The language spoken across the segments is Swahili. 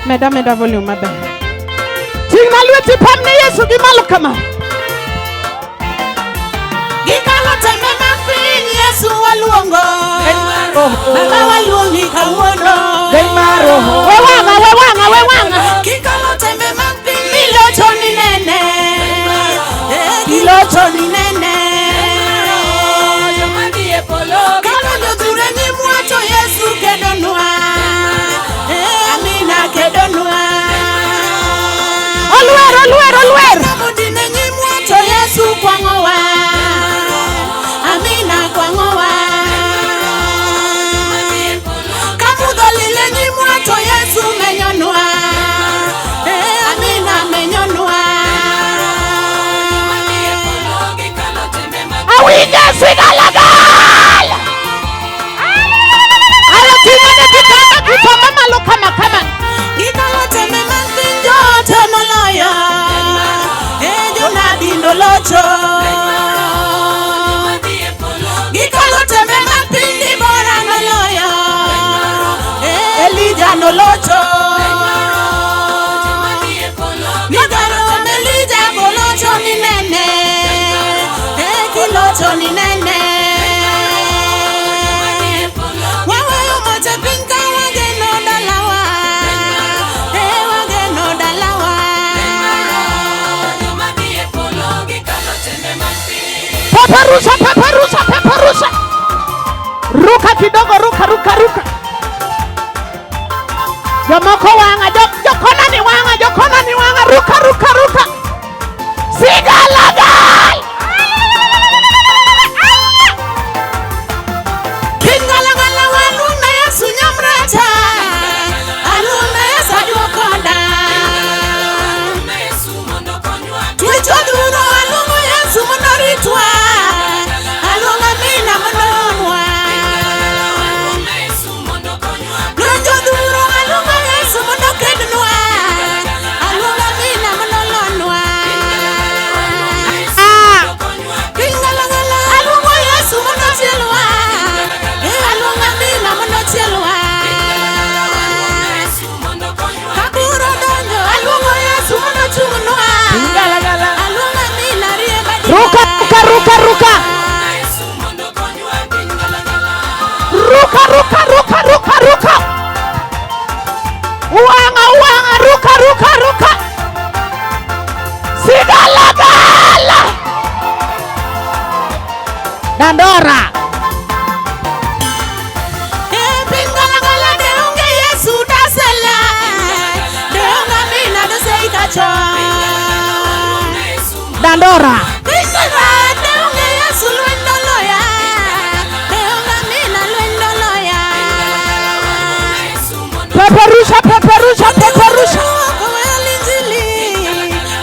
Meda volume maber. Tingna lweti pamne Yesu gimalo kama. Gikalo teme mapiny Yesu waluongo. Baba waluongi kawuono. We wanga. Gikalo teme mapiny ilocho ni nene. Ilocho ni nene. Kalo joture nyimwacho Yesu kedonwa. Amina kedonwa. Olwer. Kamudine nyimwacho Yesu kwangowa. Amina kwangowa. Kamudolile nyimwacho Yesu menyonwa. Amina menyonwa. Awinja sigalagal. Ayo tingane kitamba malo kama. Gikalo teme mapinjo temoloyo. Jonadi nolocho. Gikalo teme mapindi bora noloyo. Elija nolocho. Gikalo Elija golocho ni nene. Kilocho ni nene. Wawe umote pinka wageno dalawa. Wageno dalawa. Peperusha. Ruka kidogo, ruka. Jomoko wanga, jokona ni wanga, ruka. Sigalagal. Kingalangala waluna Yesu nyamrata. Aluna Yesu ajuokoda. Tuicho duro alungu Yesu monoritwa. Alunga mina mononwa. Tuicho duro alunga Yesu monokednwa. Alunga mina monolonwa. Kingalangala alungu Yesu monochielwa. Alunga mina monochielwa. Kakuro donjo alungu Yesu monochungnwa. Alunga mina riebadi. Ruka. Wanga, ruka. Sigalagal. Dandora. Pingalangala deunge Yesu dasela. Deunga mina doseikacho. Dandora. Pingala deunge Yesu lwendoloya. Deunga mina lwendoloya. Peperusha.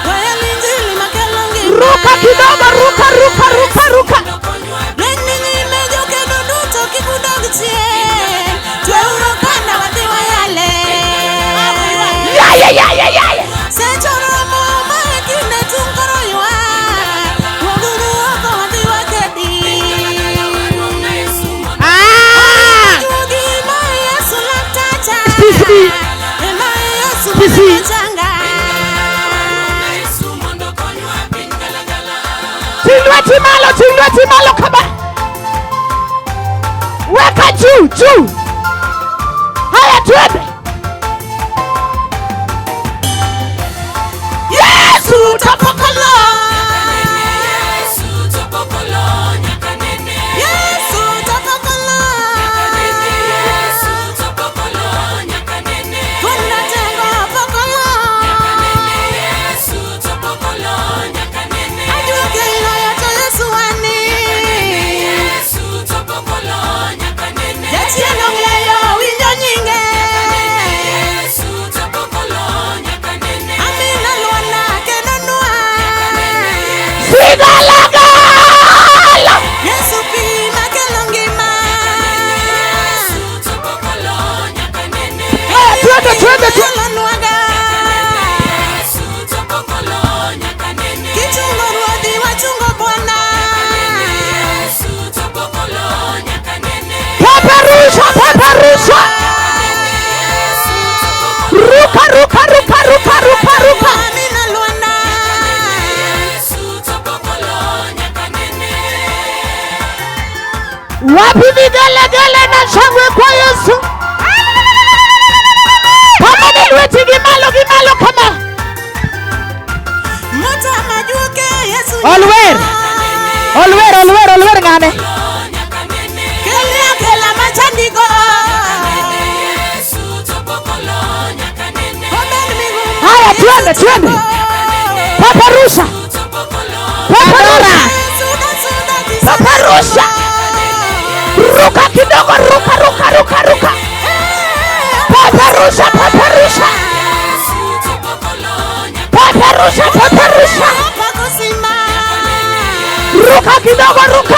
Waya linjili makelongi. Ruka kidogo, ruka. Lenini mejoke duduto kikudogchie. Tweuro kanda wadhiwa yale. Ya. Sechoromo maekine tungoroywa. Waguru wako wadhiwa kedi. Yugi mae Yesu laktacha. Mae Yesu laktacha. Tingweti malo kaba. Weka juu. Haya twende. Yesu tapokolo. Yesu tapokolo. Tunatengo pokolo. Ajuke yote Yesu ani. Yetieno Kendo luar ngane. Kela machandigo. Haya twende. Paparusha. Ruka kidogo, ruka. Paparusha. Ruka kidogo, ruka.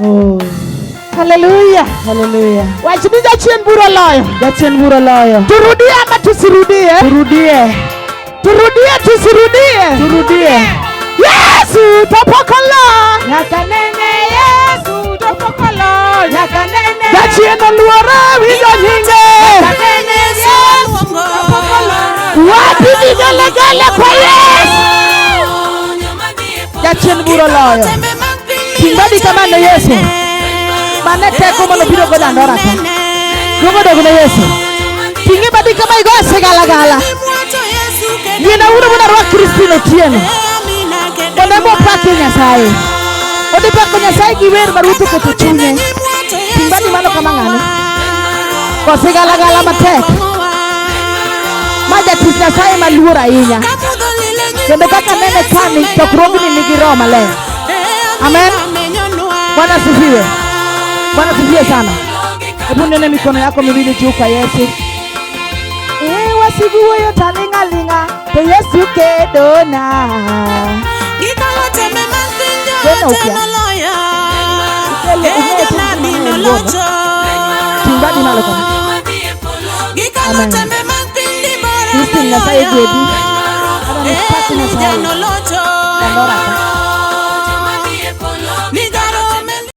Oh, haleluya. Wachini jachien buro loyo. Turudie ama tusirudie? Turudie. Yesu topokolo. Jachien oluore winjo nyinge. Wapi vigelegele kwa Yesu. Jachien buro loyo. Tingadi kamano Yesu. Mane teko mono biro go dandora ka. Gogo dogo Yesu. Tingi badi kama igo segala. Yena uro mona rwa Kristino tieno. One mo pake Nyasaye. Ode pako Nyasaye giwer baruto ko tuchunye. Timbadi malo kama ngane. Ko segala matek. Maja tis Nyasaye maluor ahinya. Kendo kaka nene kani tokrogni nigi roho maler. Amen. Bwana sifiwe sana. Hebu nene mikono yako miwili juu kwa Yesu. Wasigu yo talinga to Yesu kedona. Gikalo teme masinjo tenoloyo. Tena bino locho. Timbadi malo kama. Gikalo teme masinjo bora. Kristi Nyasaye gwedi. Ana nipati Nyasaye. Tenolocho. Kandora ka.